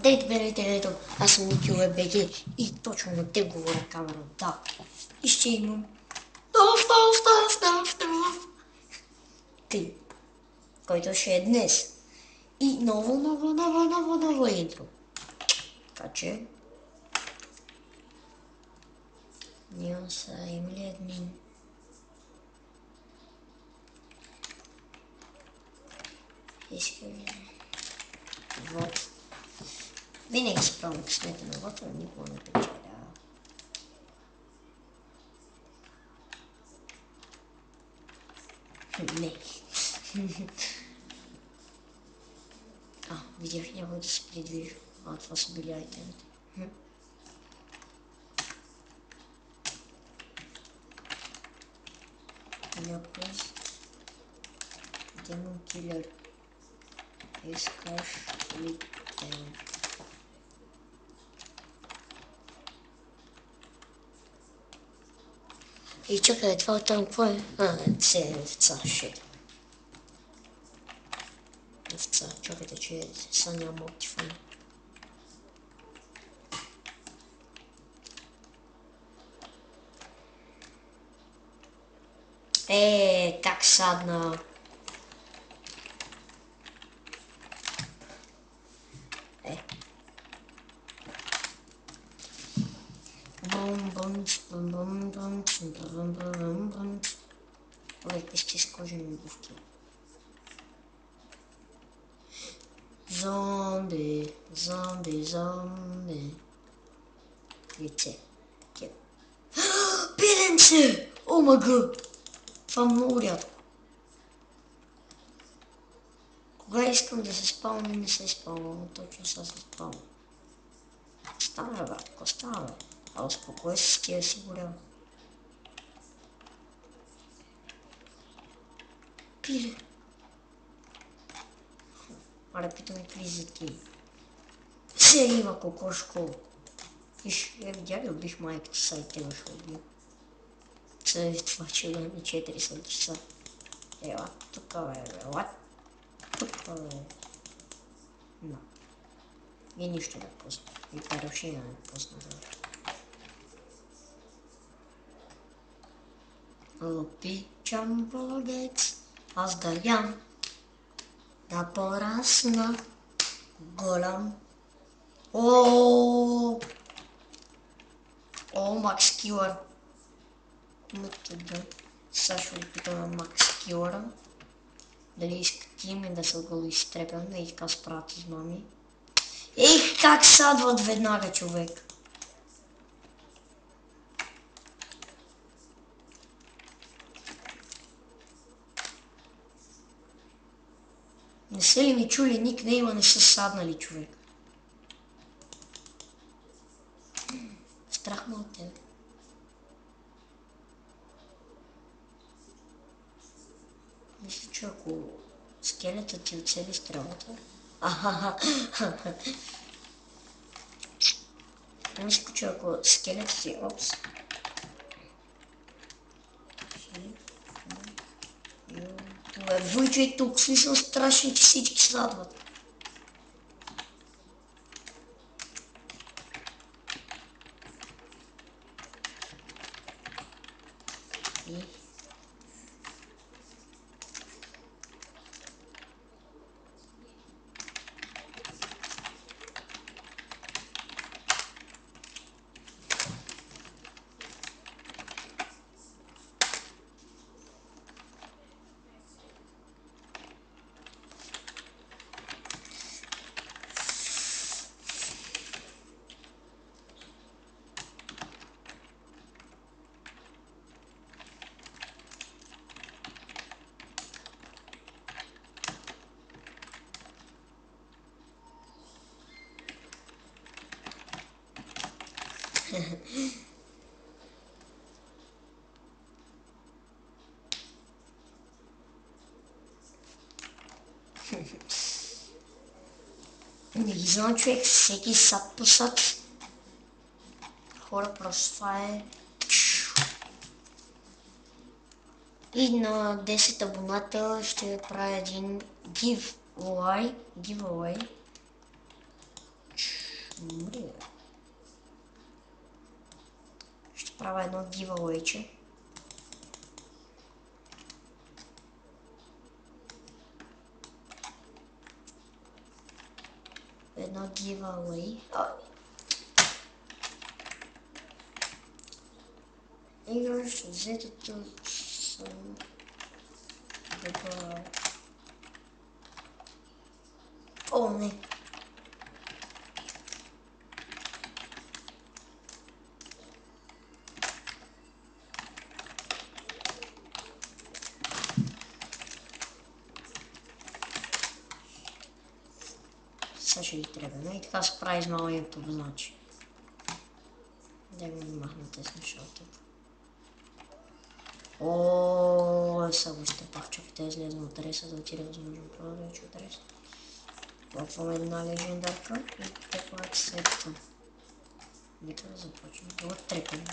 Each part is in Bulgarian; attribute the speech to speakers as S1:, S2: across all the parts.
S1: Здравейте, аз съм Ники БГ и точно на те говоря камера, да. И ще имам клип, който ще е днес. И ново интро. Така че... Няма са, има ли админ? Искам... Вот. Винаги си правим къснете на вода, но никога не печеля. Не. Видях някой да се придвижи. Това са били айтемите. Някой демон килер. Искаш ли демон? И чакай, това там какво е? Це е овца, шит. Овца, чакайте, че са няма оптифон. Как садна. Ой, почти с кожаной обувки. Зомби. Яйце. Пиленце! О мага! Това много рядко. Кога искам да се спалня, не се спалня, точно сега се спалня. Става, брат, какво става, бе? Успокой се, ти да си горел. Пиле. Аре, питаме клизи ти. Се има кокошко. Виж, видя ли, убих майката са и те ще убил. Съди това, че да ми 400 часа. Ела, тука, бе, ела. Тука, бе. No. И нищо да пусна. И парушина не пусна. Обичам водец, аз да ям, да порасна голям. О, Макс Килър. Сега ще опитаме Макс Килъра. Дали иска тим и да се го изтрепяме и така справят измами. Ех, как садват веднага, човек! Не са ли ми чули никнейма, не са саднали, човек. Страх ме от тебе. Мисля, че ако скелетът ти оцели стрелата... Мисля, че ако скелетът ти... Опс. Това е Войчо и тук, смисъл страшно, че всички сладват. Не ги знам, човек, всеки сад по сад. Хора, просто това е... И на 10 абоната ще правя един giveaway. Умри, бе. Ще правя едно giveaway-че. Едно giveaway. Играш взетото съм добър. О, не. Сега ще ги трябва. И така се прави с малия YouTube, значи. Да ми махна тези неща от тук. Ооо, сега го стъпах, чакайте да излезем от реса, да отида възможно продавач от реса. Лапваме една легендарка и тепла сетка. Нека да започнем. Това трепаме.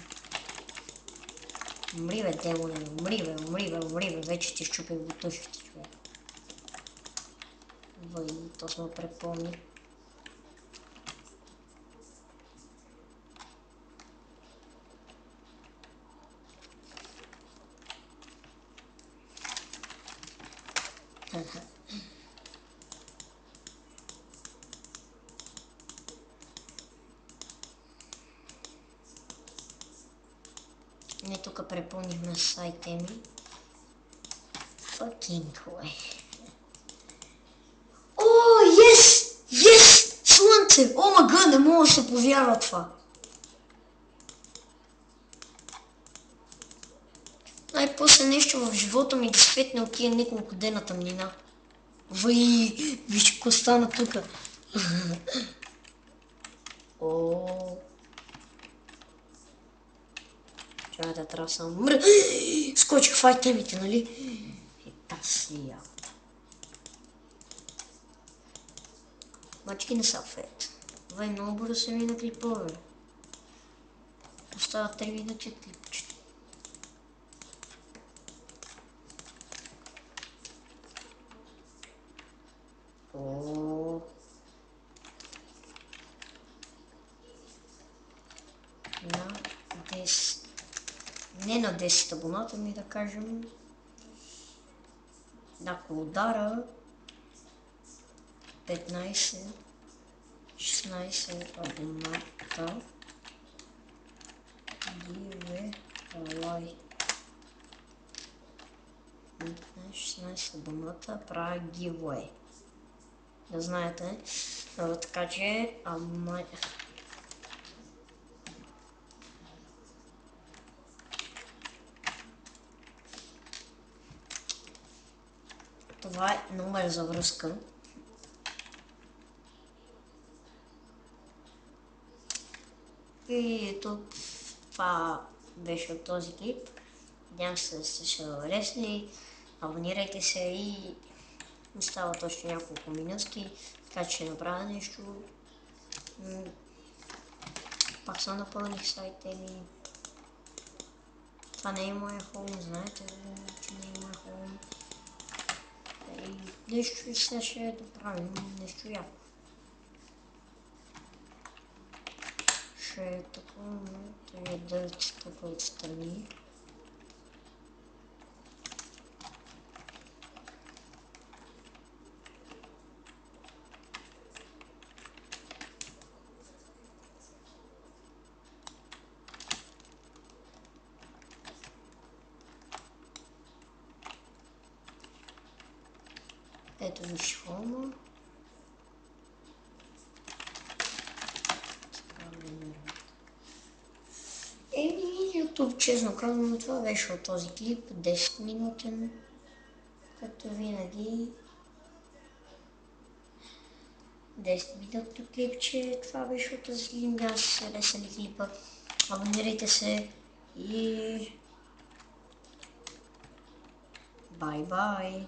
S1: Умри, бе, демоне, умри, бе, умри, бе, умри, бе, вече ти щупих бутушките, човек. Въй, то сме препомни. Не, тук препълнихме сайта ми. Fucking way. О, yes! Yes! Слънце! О, мага, не мога да се повярва това. Най-после нещо в живота ми да светне от тия няколко дена тъмнина. Въй, виж какво стана тука. О. Чакай да трябва само мръ. Скочих в айтемите, нали? И пасия. Мачки не са фет. Въй, много бързо се мина клипове. Остава 3 минути от клипчето. О. На 10. Не на 10 абоната ми да кажем. Ако удара 15, 16 абоната giveaway. 15-16 абоната правя giveaway. Да знаете. Така че това е номер за връзка. И тук това беше от този клип. Надявам се да сте се лесни. Абонирайте се и остават още няколко минутки, така че ще направя нещо. Пак съм напълних сайта ми. Това не е моя хоум, знаете, че не е моя хоум. И нещо сега ще направим, нещо яко. Ще е такова, тъй да тук отстрани. Ето виж хома. YouTube, честно казвам, това беше от този клип, 10 минутен, като винаги. 10 минутно клипче, това беше от този клип, да се лесен клипа. Абонирайте се и бай-бай!